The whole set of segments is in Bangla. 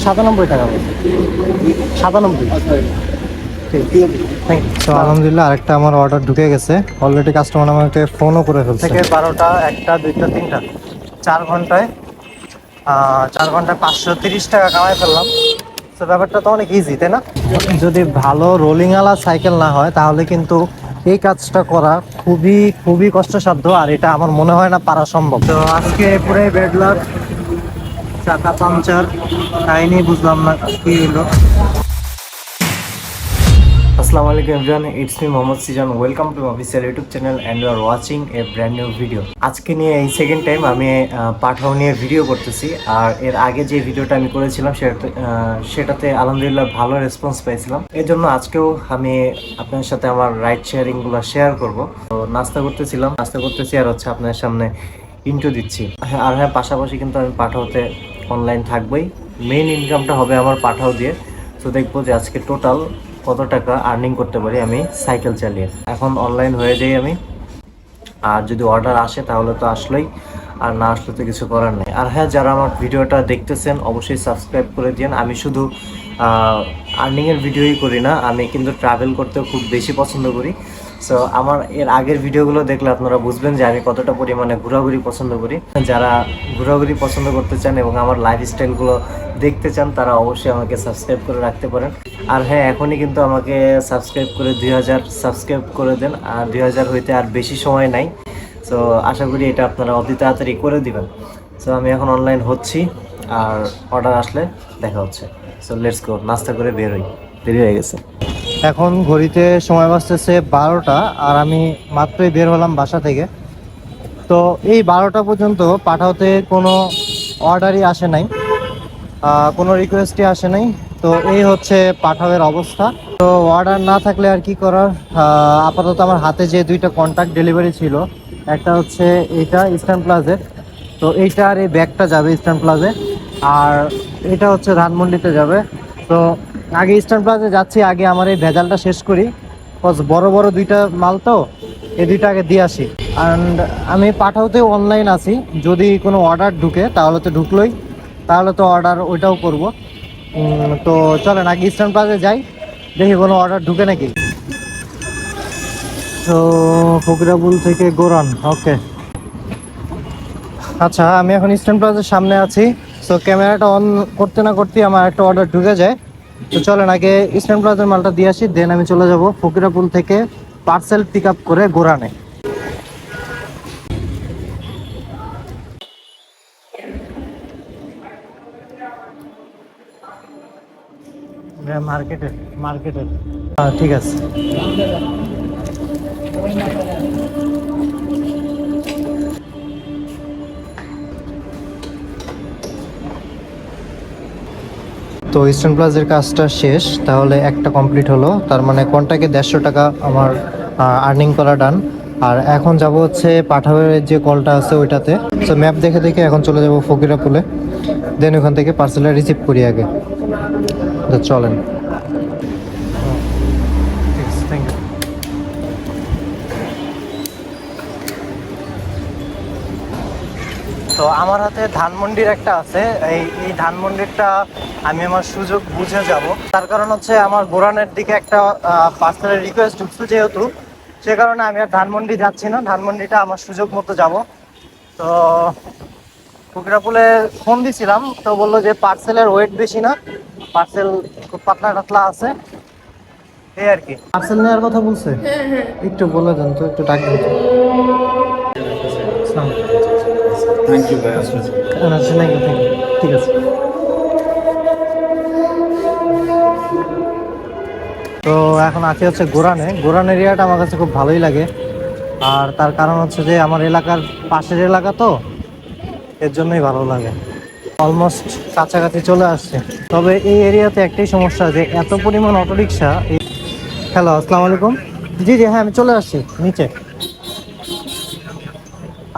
টাকা বলছে, 97। তো আলহামদুলিল্লাহ আরেকটা আমার অর্ডার ঢুকে গেছে অলরেডি। কাস্টমার আমাকে ফোনও করে ফেলছে। থেকে 12টা, 1টা, 2টা, 3টা, 4 ঘন্টায় 530 টাকা কামাই ফেললাম। তো ব্যাপারটা তো অনেক ইজি, তাই না? যদি ভালো রোলিং আলা সাইকেল না হয় তাহলে কিন্তু এই কাজটা করা খুবই খুবই কষ্টসাধ্য, আর এটা আমার মনে হয় না পারা সম্ভব। তো আজকে পুরাই ব্যাড লাক, চাকা পাংচার, কাহিনী বুঝলাম না কি হলো। আসসালামু আলাইকুম everyone, it's me Mohammad Sizan. Welcome to official YouTube channel and you are watching a brand new video. আজকে নিয়ে এই সেকেন্ড টাইম আমি পাঠাও নিয়ে ভিডিও করতেছি। আর এর আগে যে ভিডিওটা আমি করেছিলাম সেটাতে আলহামদুলিল্লাহ ভালো রেসপন্স পেয়েছিলাম। এর জন্য আজকেও আমি আপনার সাথে আমার রাইড শেয়ারিংগুলো শেয়ার করব। তো নাস্তা করতেছি আর হচ্ছে আপনার সামনে ইন্ট্রো দিচ্ছি। আর হ্যাঁ, পাশাপাশি কিন্তু আমি পাঠাওতে অনলাইন থাকবোই। মেইন ইনকামটা হবে আমার পাঠাও দিয়ে। তো দেখবো যে আজকে টোটাল কত টাকা আর্নিং করতে পারি আমি সাইকেল চালিয়ে। এখন অনলাইন হয়ে যাই আমি, আর যদি অর্ডার আসে তাহলে তো আসলেই, আর না আসলে তো কিছু করার নেই। আর হ্যাঁ, যারা আমার ভিডিওটা দেখতেছেন অবশ্যই সাবস্ক্রাইব করে দিন। আমি শুধু আর্নিংয়ের ভিডিওই করি না, আমি কিন্তু ট্রাভেল করতেও খুব বেশি পছন্দ করি। সো আমার এর আগের ভিডিওগুলো দেখলে আপনারা বুঝবেন যে আমি কতটা পরিমাণে ঘোরাঘুরি পছন্দ করি। যারা ঘোরাঘুরি পছন্দ করতে চান এবং আমার লাইফস্টাইলগুলো দেখতে চান তারা অবশ্যই আমাকে সাবস্ক্রাইব করে রাখতে পারেন। আর হ্যাঁ, এখনই কিন্তু আমাকে সাবস্ক্রাইব করে 2000 সাবস্ক্রাইব করে দেন। আর 2000 হইতে আর বেশি সময় নাই। সো আশা করি এটা আপনারা অতি তাড়াতাড়ি করে দিবেন। সো আমি এখন অনলাইন হচ্ছি, আর অর্ডার আসলে দেখা হচ্ছে। সো লেটস গো, নাস্তা করে বের হই, দেরি হয়ে গেছে। এখন ঘড়িতে সময় বাজতেছে 12টা, আর আমি মাত্রই বের হলাম বাসা থেকে। তো এই 12টা পর্যন্ত পাঠাওতে কোনো অর্ডারই আসে নাই, কোনো রিকোয়েস্টই আসে নাই। তো এই হচ্ছে পাঠাওয়ের অবস্থা। তো অর্ডার না থাকলে আর কি করার। আপাতত আমার হাতে যে 2টা কন্ট্যাক্ট ডেলিভারি ছিল, একটা হচ্ছে এইটা ইস্টার্ন প্লাজের। তো এইটা আর এই ব্যাগটা যাবে ইস্টার্ন প্লাজে, আর এটা হচ্ছে ধানমন্ডিতে যাবে। তো আগে ইস্টার্ন প্লাজে যাচ্ছি, আগে আমার এই ভেজালটা শেষ করি। বড় বড় 2টা মাল, তো এই 2টা আগে দিয়ে আসি। অ্যান্ড আমি পাঠাওতে অনলাইন আছি, যদি কোনো অর্ডার ঢুকে তাহলে তো ঢুকলোই, তাহলে তো অর্ডার ওইটাও করব। তো চলেন আগে ইস্টার্ন প্লাজে যাই, দেখি কোনো অর্ডার ঢুকে নাকি। তো ফকিরাপুল থেকে গোরান, ওকে। আচ্ছা, আমি এখন ইস্টার্ন প্লাজার সামনে আছি। সো ক্যামেরাটা অন করতে না করতে আমার একটা অর্ডার ঢুকে যায়। তো চলেন আগে ইস্টার্ন প্লাজার মালটা দিয়ে আসি, দেন আমি চলে যাব ফকিরাপুল থেকে পার্সেল পিক আপ করে গোরানে। মার্কেটে মার্কেটে ঠিক আছে। তো ইস্টার্ন প্লাজের কাজটা শেষ, তাহলে একটা কমপ্লিট হলো। তার মানে কন্টাকে 150 টাকা আমার আর্নিং করা ডান। আর এখন যাব হচ্ছে পাঠাওয়ের যে কলটা আছে ওইটাতে। সো ম্যাপ দেখে দেখে এখন চলে যাব ফকিরাপুলে, দেন ওখান থেকে পার্সেলটা রিসিভ করি আগে। তো চলেন। Thank you. তো আমার হাতে ধানমন্ডির একটা আছে, এই ধানমন্ডিরটা আমি আমার সুযোগ বুঝে যাব। তার কারণ হচ্ছে আমার গোরানের দিকে একটা পার্সেলের রিকোয়েস্ট ঢুকছে, যেহেতু সে কারণে আমি আর ধানমন্ডি যাচ্ছি না, ধানমন্ডিটা আমার সুযোগ মতো যাব। তো ফকিরাপুলে ফোন দিছিলাম, তো বললো যে পার্সেলের ওয়েট বেশি না, পার্সেল খুব পাতলা টাতলা আছে, এই আর কি। পার্সেল নেওয়ার কথা বলছে, একটু বলে দেন তো, একটু ডাক দেন তো। থ্যাংক ইউ ভাই, ঠিক আছে। তো এখন আছি হচ্ছে গোরানে। গোরান এরিয়াটা আমার কাছে খুব ভালোই লাগে, আর তার কারণ হচ্ছে যে আমার এলাকার পাশের এলাকা, তো এর জন্যই ভালো লাগে। অলমোস্ট কাছাকাছি চলে আসছে। তবে এই এরিয়াতে একটাই সমস্যা, যে এত পরিমাণ অটোরিকশা। হ্যালো, আসসালামু আলাইকুম। জি জি, হ্যাঁ আমি চলে আসছি নিচে।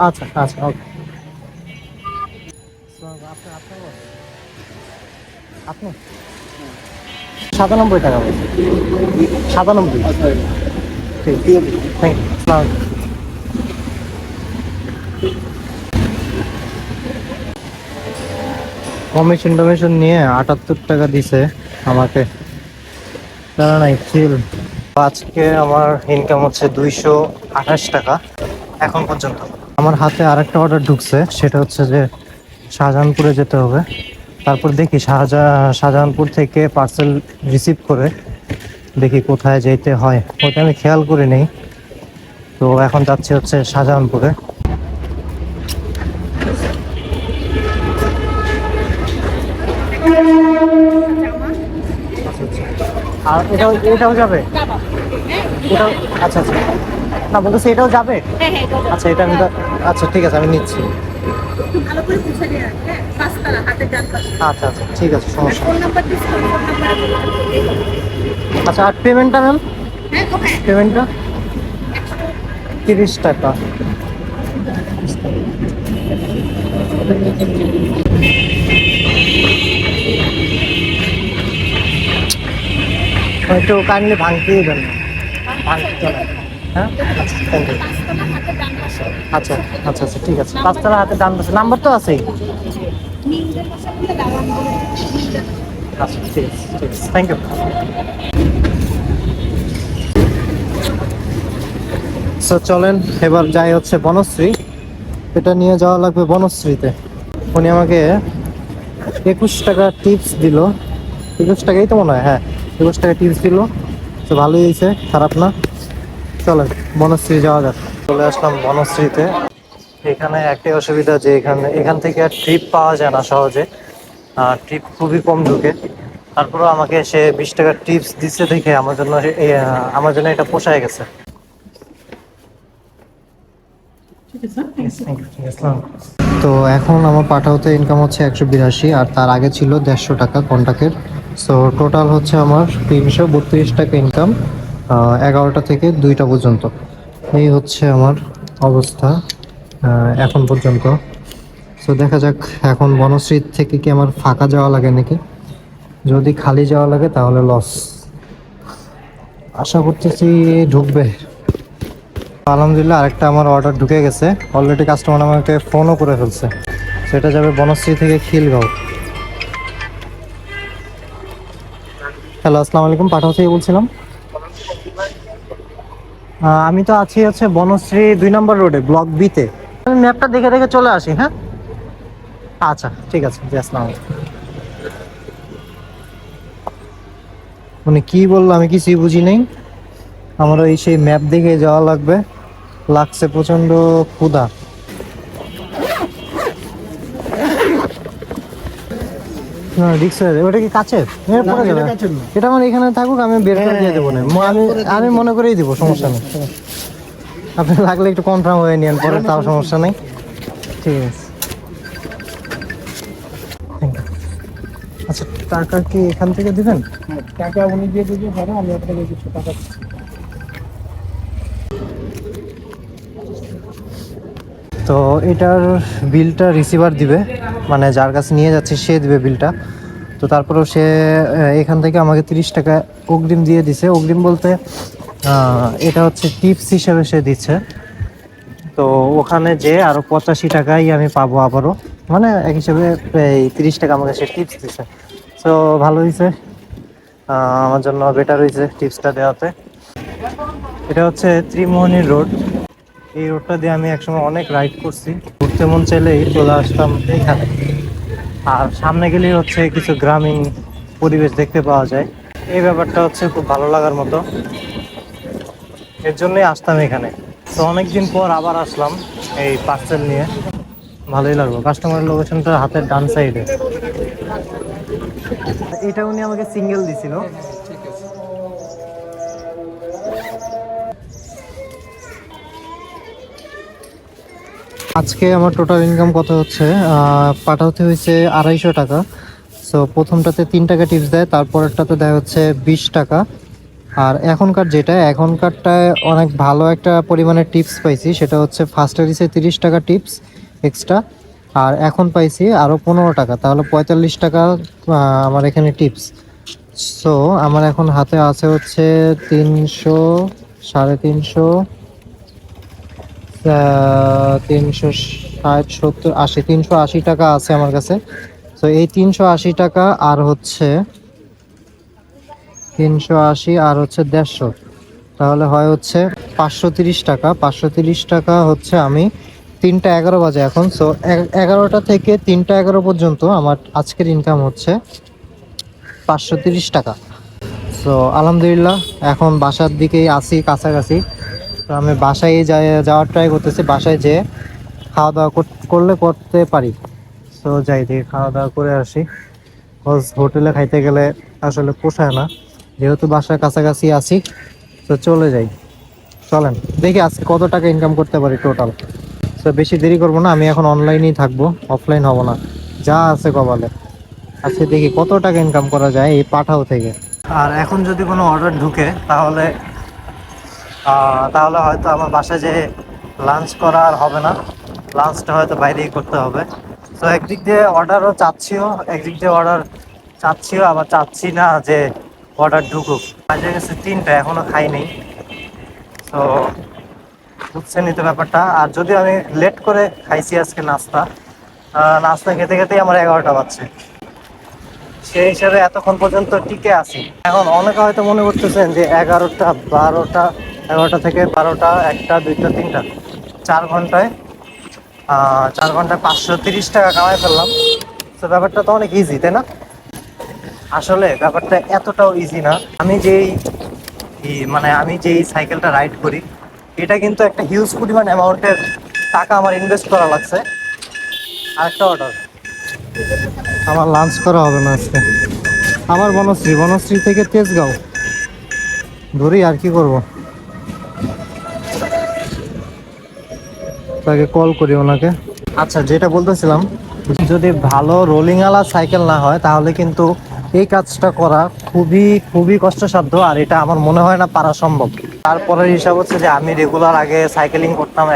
আচ্ছা আচ্ছা, ওকে। আপনি 97 টাকা বলছেন, 97। ঠিক, থ্যাংক ইউ। কমিশন টমিশন নিয়ে 78 টাকা দিছে আমাকে। তারা নাই চিল। আজকে আমার ইনকাম হচ্ছে 228 টাকা এখন পর্যন্ত। আমার হাতে আরেকটা অর্ডার ঢুকছে, সেটা হচ্ছে যে শাহজাহানপুরে যেতে হবে। তারপর দেখি শাহজাহানপুর থেকে পার্সেল রিসিভ করে দেখি কোথায় যেতে হয়, ওটা আমি খেয়াল করে নেই। তো এখন যাচ্ছি হচ্ছে শাহজাহানপুরে। আর এটাও যাবে? এটাও? আচ্ছা আচ্ছা, না বলতেছি এটাও যাবে। আচ্ছা এটা আমি আচ্ছা ঠিক আছে, আমি নিচ্ছি। আচ্ছা আচ্ছা ঠিক আছে, সমস্যা নেই। আচ্ছা আর পেমেন্টটা ম্যাম? পেমেন্টটা 30 টাকা। একটু কাইন্ডলি ভাঙতেই দেন না, ভাঙতে চলে। হ্যাঁ আচ্ছা থ্যাংক ইউ। আচ্ছা আচ্ছা আচ্ছা ঠিক আছে, 5 তলা হাতে ডান পাশে নাম্বার তো আছেই। আচ্ছা ঠিক আছে ঠিক আছে, থ্যাংক ইউ। সো চলেন এবার যাই হচ্ছে বনশ্রী। এটা নিয়ে যাওয়া লাগবে বনশ্রীতে। উনি আমাকে 21 টাকা টিপস দিল। 21 টাকাই তো মনে হয়, হ্যাঁ 21 টাকা টিপস দিল। তো ভালোই হয়েছে, খারাপ না। চলেন বনশ্রী যাওয়া যাক। চলে আসলাম বনশ্রীতে। এখানে একটাই অসুবিধা যে এখান থেকে আর ট্রিপ পাওয়া যায় না সহজে, ট্রিপ খুবই কম ঢুকে। তারপরেও আমাকে সে 20 টাকার টিপস দিচ্ছে দেখে আমার জন্য এটা পোষায় গেছে। তো এখন আমার পাঠাওতে ইনকাম হচ্ছে 182, আর তার আগে ছিল 150 টাকা কন্টাক্টের। সো টোটাল হচ্ছে আমার 332 টাকা ইনকাম 11টা থেকে 2টা পর্যন্ত। এই হচ্ছে আমার অবস্থা এখন পর্যন্ত। সো দেখা যাক এখন বনশ্রী থেকে কি আমার ফাঁকা যাওয়া লাগে নাকি। যদি খালি যাওয়া লাগে তাহলে লস। আশা করতেছি ঢুকবে। আলহামদুলিল্লাহ আরেকটা আমার অর্ডার ঢুকে গেছে অলরেডি। কাস্টমার আমাকে ফোনও করে ফেলছে। সেটা যাবে বনশ্রী থেকে খিলগাঁও। হ্যালো আসসালামু আলাইকুম, পাঠাও থেকে বলছিলাম। আমি তো আছি হচ্ছে বনশ্রী 2 নম্বর রোডে, ব্লক বিতে। আমি ম্যাপটা দেখে দেখে চলে আসি। হ্যাঁ আচ্ছা ঠিক আছে, জি আসসালামু আলাইকুম। মানে কি বললো আমি কিছুই বুঝি নেই। আমার ওই সেই ম্যাপ দেখে যাওয়া লাগছে প্রচন্ড ক্ষুধা। না রিক্স হয়ে যাবে। ওটা কি কাছের? পড়ে যাবে। এটা আমার এখানে থাকুক, আমি বের করে দিয়ে দেবো না। আমি মনে করেই দিব, সমস্যা নেই। আপনি লাগলে একটু কনফার্ম হয়ে নিন পরে, তাও সমস্যা নেই। ঠিক আছে। আচ্ছা টাকা কি এখান থেকে দিবেন? টাকা উনি দিয়ে দিতে পারেন, আমি আপনাকে কিছু টাকা তো এটার বিলটা রিসিভার দিবে, মানে যার কাছে নিয়ে যাচ্ছে সে দিবে বিলটা। তো তারপরেও সে এখান থেকে আমাকে 30 টাকা অগ্রিম দিয়ে দিছে। অগ্রিম বলতে এটা হচ্ছে টিপস হিসেবে সে দিচ্ছে। তো ওখানে যে আরো 85 টাকাই আমি পাবো আবারও, মানে এক হিসেবে এই 30 টাকা আমাকে সে টিপস দিছে। তো ভালো হয়েছে, আমার জন্য বেটার হয়েছে টিপসটা দেওয়াতে। এটা হচ্ছে ত্রিমোহনী রোড। এই রোডটা দিয়ে আমি একসময় অনেক রাইড করছি। ঘুরতে মন চাইলেই চলে আসতাম এইখানে। আর সামনে গেলেই হচ্ছে কিছু গ্রামীণ পরিবেশ দেখতে পাওয়া যায়। এই ব্যাপারটা হচ্ছে খুব ভালো লাগার মতো, এর জন্যই আসতাম এখানে। তো অনেকদিন পর আবার আসলাম এই পার্সেল নিয়ে, ভালোই লাগলো। কাস্টমারের লোকেশনটা হাতের ডান সাইডে। এটা উনি আমাকে সিঙ্গেল দিছিল। আজকে আমার টোটাল ইনকাম কত হচ্ছে, পাঠাতে হয়েছে 250 টাকা। সো প্রথমটাতে 3 টাকা টিপস দেয়, তারপরেরটাতে দেয় হচ্ছে 20 টাকা। আর এখনকারটায় অনেক ভালো একটা পরিমাণে টিপস পাইছি। সেটা হচ্ছে ফার্স্টে দিছে 30 টাকা টিপস এক্সট্রা, আর এখন পাইছি আরও 15 টাকা, তাহলে 45 টাকা আমার এখানে টিপস। সো আমার এখন হাতে আছে হচ্ছে 300, 350, 360, 70, 80, 380 টাকা আছে আমার কাছে। তো এই 380 টাকা আর হচ্ছে 380 আর হচ্ছে 150, তাহলে হয় হচ্ছে 530 টাকা। 530 টাকা হচ্ছে আমি 3টা 11 বাজে এখন, সো 11টা থেকে 3টা 11 পর্যন্ত আমার আজকের ইনকাম হচ্ছে 530 টাকা। সো আলহামদুলিল্লাহ, এখন বাসার দিকেই আসি কাছাকাছি। তো আমি বাসায় যাওয়ার ট্রাই করতেছি, বাসায় যেয়ে খাওয়া দাওয়া করলে করতে পারি। সো যাই দিয়ে খাওয়া দাওয়া করে আসি, কজ হোটেলে খাইতে গেলে আসলে পোষায় না, যেহেতু বাসার কাছাকাছি আছি। তো চলে যাই, চলেন দেখি আজকে কত টাকা ইনকাম করতে পারি টোটাল। তো বেশি দেরি করবো না, আমি এখন অনলাইনেই থাকবো, অফলাইন হব না, যা আছে কপালে। আজকে দেখি কত টাকা ইনকাম করা যায় এই পাঠাও থেকে। আর এখন যদি কোনো অর্ডার ঢুকে তাহলে তাহলে হয়তো আমার বাসায় যে লাঞ্চ করা আর হবে না, লাঞ্চটা হয়তো বাইরেই করতে হবে। তো একদিক দিয়ে অর্ডারও চাচ্ছিও, একদিক দিয়ে অর্ডার চাচ্ছিও, আবার চাচ্ছি না যে অর্ডার ঢুকুক। বাজে গেছে 3টা, এখনও খাইনি। তো বুঝছেনই তো ব্যাপারটা। আর যদি আমি লেট করে খাইছি আজকে নাস্তা, নাস্তা খেতে খেতেই আমার 11টা বাজছে, সেই হিসাবে এতক্ষণ পর্যন্ত টিকে আছি। এখন অনেকে হয়তো মনে করতেছেন যে 11টা 12টা, 11টা থেকে 12টা 1টা 2টা 3টা 4 ঘন্টায় 530 টাকা কামাই ফেললাম। তো ব্যাপারটা তো অনেক ইজি, তাই না? আসলে ব্যাপারটা এতটাও ইজি না। আমি যেই সাইকেলটা রাইড করি, এটা কিন্তু একটা হিউজ পরিমাণ অ্যামাউন্টের টাকা আমার ইনভেস্ট করা লাগছে। আরেকটা অর্ডার, আমার লাঞ্চ করা হবে না আজকে। আমার বনশ্রী থেকে তেজগাঁও ধরি, আর কি করব, তাকে কল করি ওনাকে। আচ্ছা, যেটা বলতেছিলাম, যদি ভালো রোলিংওয়ালা সাইকেল না হয় তাহলে কিন্তু এই কাজটা করা খুবই খুবই কষ্টসাধ্য, আর এটা আমার মনে হয় না পারা সম্ভব। তারপরের হিসাব হচ্ছে যে আমি রেগুলার আগে সাইকেলিং করতাম,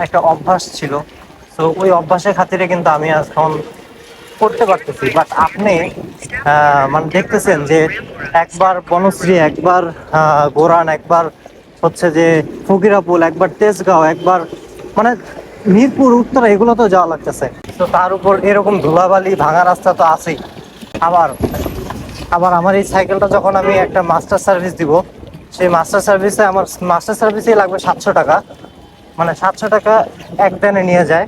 একটা অভ্যাস ছিল। তো ওই অভ্যাসের খাতিরে কিন্তু আমি এখন করতে পারতেছি। বাট আপনি মানে দেখতেছেন যে একবার বনশ্রী, একবার গোরান, একবার হচ্ছে যে ফকিরাপুল, একবার তেজগাঁও, একবার মানে মিরপুর, উত্তরা, এগুলো তো যাওয়া লাগতেছে। তো তার উপর এরকম ধুলাবালি ভাঙা রাস্তা তো আছেই। আবার আবার আমার এই সাইকেলটা যখন আমি একটা মাস্টার সার্ভিস দিব, সেই মাস্টার সার্ভিসেই লাগবে 700 টাকা। মানে 700 টাকা এক দিনে নিয়ে যায়।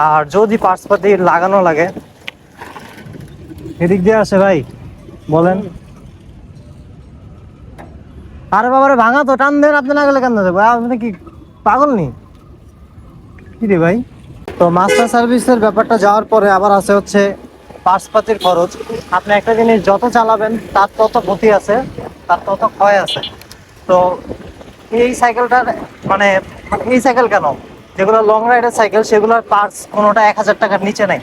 আর যদি পার্টসপাতি লাগানো লাগে, এদিক দিয়ে আসে ভাই, বলেন। আরে বাবারে, ভাঙা তো, টান দেন, আপনি না গেলে কেন যাবো? আপনি কি পাগল নি কি রে ভাই? তো মাস্টার সার্ভিসের ব্যাপারটা যাওয়ার পরে আবার আছে হচ্ছে পার্টসপাতির খরচ। আপনি একটা জিনিস যত চালাবেন তার তত ক্ষতি আছে, তার তত ক্ষয় আছে। তো এই সাইকেলটার মানে এই সাইকেল কেন, যেগুলো লং রাইডের সাইকেল, সেগুলোর পার্টস কোনোটা 1000 টাকার নিচে নেই,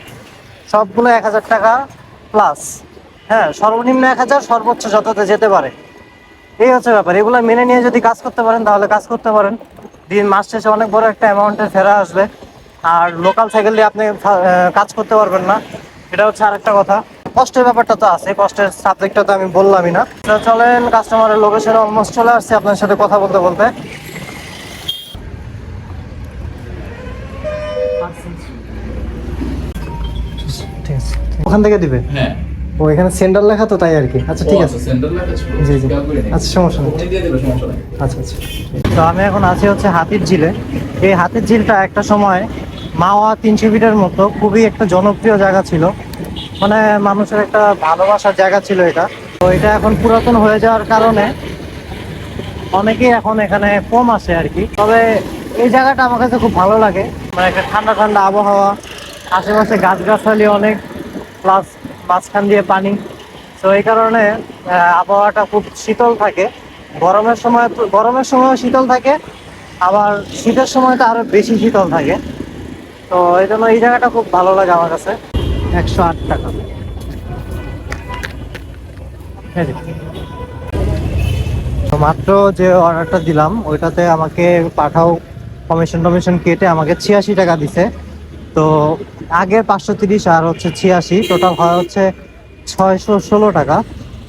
সবগুলো 1000 টাকা প্লাস। হ্যাঁ, সর্বনিম্ন 1000, সর্বোচ্চ যততে যেতে পারে। এই হচ্ছে ব্যাপার। এগুলো মেনে নিয়ে যদি কাজ করতে পারেন তাহলে কাজ করতে পারেন, মাস শেষে অনেক বড় একটা অ্যামাউন্টের ফেরা আসবে। আর লোকাল সাইকেল দিয়ে আপনি কাজ করতে পারবেন না, এটা হচ্ছে আরেকটা কথা। কষ্টের ব্যাপারটা তো আছে, কষ্টের সাবজেক্টটা তো আমি বললামই না। তো চলেন, কাস্টমারের লোকেশনে অলমোস্ট চলে আসছে আপনার সাথে কথা বলতে বলতে। ঠিক আছে, ওখান থেকে দিবে। হ্যাঁ, ও, এখানে সেন্টার লেখা তো, তাই আর কি। আচ্ছা ঠিক আছে, সেন্টার লেখা ছিল। জি জি, খেয়াল করিনি। আচ্ছা সমস্যা নেই। উনি দিয়ে দেবে, সমস্যা নেই। আচ্ছা আচ্ছা। তো আমি এখন আছি হচ্ছে হাতির ঝিলে। এই হাতির ঝিলটা একটা সময় মাওয়া 300 ফিটের মতো খুবই একটা জনপ্রিয় জায়গা ছিল, মানে মানুষের একটা ভালোবাসার জায়গা ছিল এটা। তো এটা এখন পুরাতন হয়ে যাওয়ার কারণে অনেকেই এখন এখানে কম আসে আর কি। তবে এই জায়গাটা আমার কাছে খুব ভালো লাগে, মানে একটা ঠান্ডা ঠান্ডা আবহাওয়া, আশেপাশে গাছগাছালি অনেক, প্লাস মাঝখান দিয়ে পানি। তো এই কারণে আবহাওয়াটা খুব শীতল থাকে। গরমের সময়ও শীতল থাকে, আবার শীতের সময় তো আরো বেশি শীতল থাকে। তো এই জন্য এই জায়গাটা খুব ভালো লাগে আমার কাছে। 108 টাকা। এই যে। তো মাত্র যে অর্ডারটা দিলাম ওইটাতে আমাকে পাঠাও কমিশন কেটে আমাকে 86 টাকা দিছে। তো আগে 530 আর হচ্ছে 86, টোটাল হয় হচ্ছে 616 টাকা।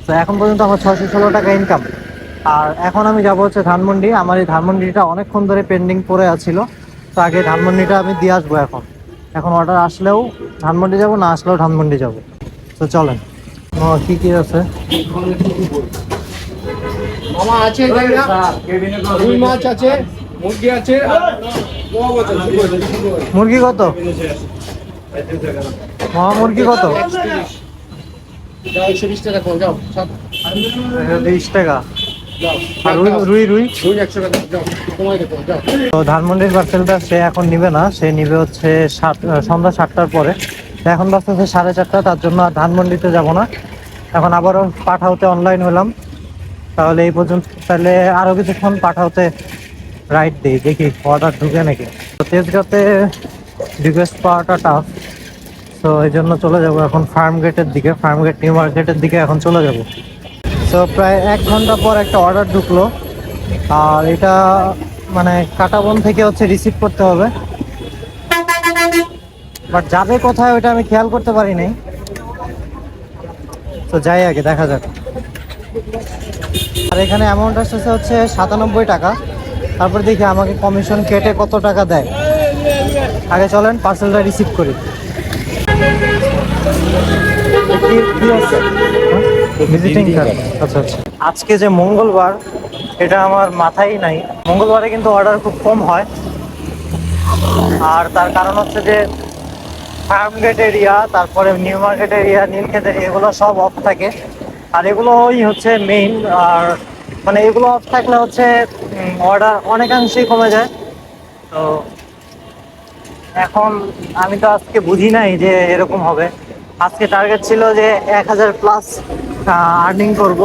তো এখন পর্যন্ত আমার 616 টাকা ইনকাম। আর এখন আমি যাব হচ্ছে ধানমন্ডি। আমার এই ধানমন্ডিটা অনেকক্ষণ ধরে পেন্ডিং পড়ে আছিল, তো আগে ধানমন্ডিটা আমি দিয়ে আসবো এখন। এখন অর্ডার আসলেও ধানমন্ডি যাব, না আসলেও ধানমন্ডি যাব। তো চলেন। কি কি আছে? মামা আছে ভাইয়া, রুই মাছ আছে, মুরগি আছে। মুরগি কত মামা? মুরগি কত? 120 টাকা কম, যাও 20 টাকা। যাও। আর রুই রুই রুই রুই 100 টাকা, যাও সময় দেখো, যাও। তো ধানমন্ডির পার্সেলটা সে এখন নিবে না, সে নিবে হচ্ছে সন্ধ্যা 7টার পরে। তো এখন বাজতেছে 4:30, তার জন্য আর ধানমন্ডিতে যাব না। এখন আবারও পাঠাওতে অনলাইন হলাম। তাহলে এই পর্যন্ত, তাহলে আরও কিছুক্ষণ পাঠাওতে রাইট দিই, দেখি অর্ডার ঢুকে নাকি। তো তেজগাঁতে রিকোয়েস্ট পাওয়াটা টাফ, তো এই জন্য চলে যাব এখন ফার্ম গেটের দিকে, ফার্ম গেট নিউ মার্কেটের দিকে এখন চলে যাব। তো প্রায় 1 ঘন্টা পর একটা অর্ডার ঢুকলো, আর এটা মানে কাটাবন থেকে হচ্ছে রিসিভ করতে হবে, বাট যাবে কোথায় ওইটা আমি খেয়াল করতে পারি নাই। তো যাই, আগে দেখা যাক। আর এখানে অ্যামাউন্ট আসতেছে হচ্ছে 97 টাকা। তারপর দেখি আমাকে কমিশন কেটে কত টাকা দেয়। আগে চলেন পার্সেলটা রিসিভ করি। ভিজিটিং কার্ড, আচ্ছা আচ্ছা। আজকে যে মঙ্গলবার, এটা আমার মাথায় নাই। মঙ্গলবারে কিন্তু অর্ডার খুব কম হয়, আর তার কারণ হচ্ছে যে ফার্ম গেট এরিয়া, তারপরে new market area, Nilkhet area, এগুলো সব অফ থাকে। আর এগুলোই হচ্ছে মেইন। আর মানে এগুলো অফ থাকলে হচ্ছে অর্ডার অনেকাংশেই কমে যায়। তো এখন আমি তো আজকে বুঝি নাই যে এরকম হবে। আজকে টার্গেট ছিল যে 1000+ আর্নিং করব,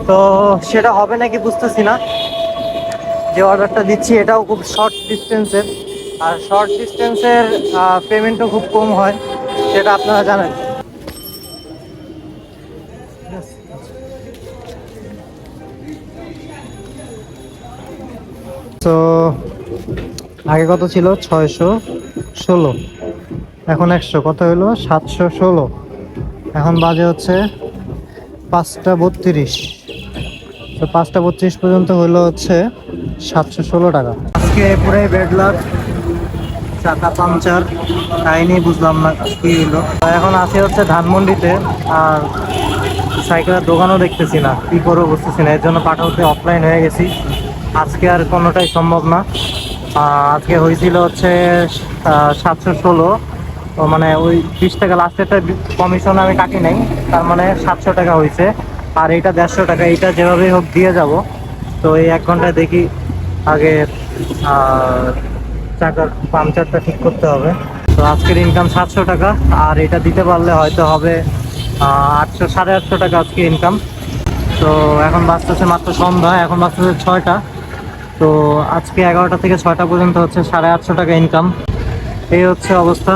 তো সেটা হবে নাকি বুঝতেছি না। যে অর্ডারটা দিচ্ছি এটাও খুব শর্ট ডিস্টেন্সের, আর শর্ট ডিস্টেন্সের পেমেন্টও খুব কম হয়, সেটা আপনারা জানেন। তো আগে কত ছিল? 616, এখন 100, কত হলো? 716। এখন বাজে হচ্ছে 5টা 32। তো 5টা 32 পর্যন্ত হলো হচ্ছে 716 টাকা। আজকে পুরাই ব্যাড লাক, চাকা পাংচার, কাহিনি বুঝলাম না কি হলো। এখন আসি হচ্ছে ধানমন্ডিতে, আর সাইকেলের দোকানও দেখতেছি না, কি করবো বুঝতেছি না। এর জন্য পাঠাতে অফলাইন হয়ে গেছি। আজকে আর কোনোটাই সম্ভব না। আজকে হয়েছিল হচ্ছে 716। তো মানে ওই 20 টাকা লাস্টেরটা কমিশন আমি কাটি নাই, তার মানে 700 টাকা হয়েছে। আর এইটা 150 টাকা, এইটা যেভাবেই হোক দিয়ে যাব। তো এই 1 ঘন্টায় দেখি আগে চাকার পাংচারটা ঠিক করতে হবে। তো আজকের ইনকাম 700 টাকা, আর এটা দিতে পারলে হয়তো হবে 800, 850 টাকা আজকে ইনকাম। তো এখন বাজতেছে মাত্র সন্ধ্যা, এখন বাজতেছে 6টা। তো আজকে 11টা থেকে 6টা পর্যন্ত হচ্ছে 850 টাকা ইনকাম। এই হচ্ছে অবস্থা।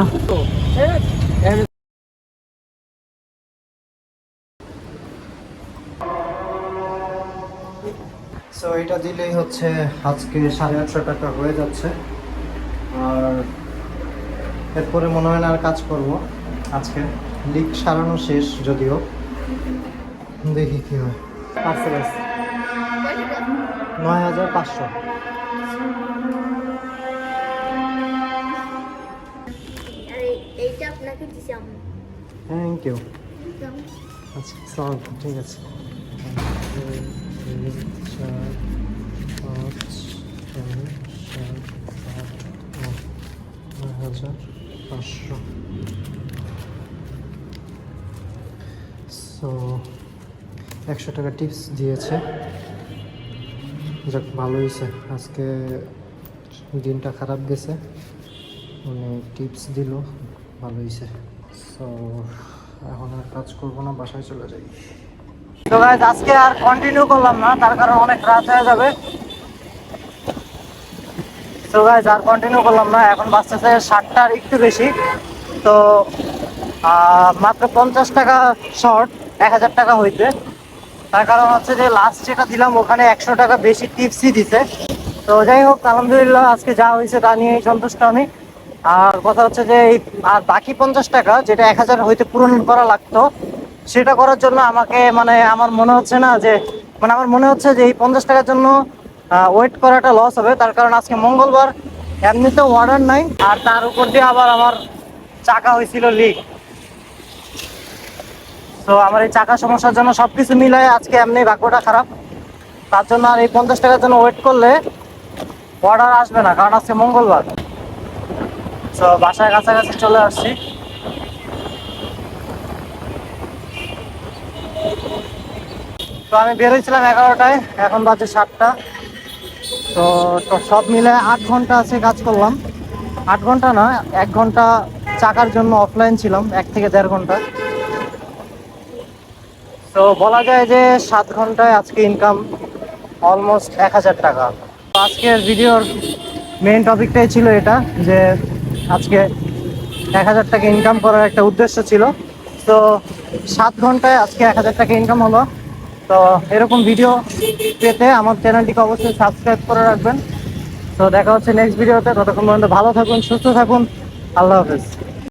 সো এটা দিলেই হচ্ছে আজকে 850 টাকা হয়ে যাচ্ছে। আর এরপরে মনে হয় না আর কাজ করব আজকে। লিক সারানো শেষ যদিও, দেখি কি হয়। পার্সেল আছে 9500। এইটা আপনাকে দিছি আমি। Thank you. আচ্ছা সব ঠিক আছে। 9500। সো 100 টাকা টিপস দিয়েছে, যাক ভালো হয়েছে। আজকে দিনটা খারাপ গেছে, মানে টিপস দিল, ভালো হয়েছে। সো এখন আর কাজ করবো না, বাসায় চলে যাই। তো গাইস আজকে আর কন্টিনিউ করলাম না, তার কারণ অনেক রাত হয়ে যাবে। তো গাইস আর কন্টিনিউ করলাম না, এখন বাজতেছে 7টার একটু বেশি। তো মাত্র 50 টাকা শর্ট 1000 টাকা হইতে। তার কারণ হচ্ছে যে লাস্ট যেটা দিলাম ওখানে 100 টাকা বেশি টিপসই দিছে। তো যাই হোক, আলহামদুলিল্লাহ আজকে যা হয়েছে তা নিয়েই সন্তুষ্ট আমি। আর কথা হচ্ছে যে এই আর বাকি 50 টাকা যেটা 1000 হইতে পূরণ করা লাগতো, সেটা করার জন্য আমাকে মানে আমার মনে হচ্ছে না যে আমার মনে হচ্ছে যে এই 50 টাকার জন্য ওয়েট করাটা লস হবে। তার কারণ আজকে মঙ্গলবার, এমনিতে অর্ডার নাই, আর তার উপর দিয়ে আবার আমার চাকা হয়েছিল লিক। তো আমার এই চাকা সমস্যার জন্য সবকিছু মিলাই আজকে এমনি ভাগ্যটা খারাপ। তার জন্য আর এই 50 টাকার জন্য ওয়েট করলে অর্ডার আসবে না, কারণ আজকে মঙ্গলবার। তো বাসায় কাছাকাছি চলে আসছি। তো আমি বেরোইছিলাম 11টায়, এখন বাজে 7টা। তো তো সব মিলে 8 ঘন্টা আছে কাজ করলাম। 8 ঘন্টা না, 1 ঘন্টা চাকার জন্য অফলাইন ছিলাম, 1 থেকে 1.5 ঘন্টা। তো বলা যায় যে 7 ঘন্টায় আজকে ইনকাম অলমোস্ট 1000 টাকা। তো আজকের ভিডিওর মেইন টপিকটাই ছিল এটা, যে আজকে 1000 টাকা ইনকাম করার একটা উদ্দেশ্য ছিল। তো 7 ঘন্টায় আজকে 1000 টাকা ইনকাম হলো। তো এরকম ভিডিও পেতে আমার চ্যানেলটিকে অবশ্যই সাবস্ক্রাইব করে রাখবেন। তো দেখা হচ্ছে নেক্সট ভিডিওতে। ততক্ষণ পর্যন্ত ভালো থাকুন, সুস্থ থাকুন। আল্লাহ হাফেজ।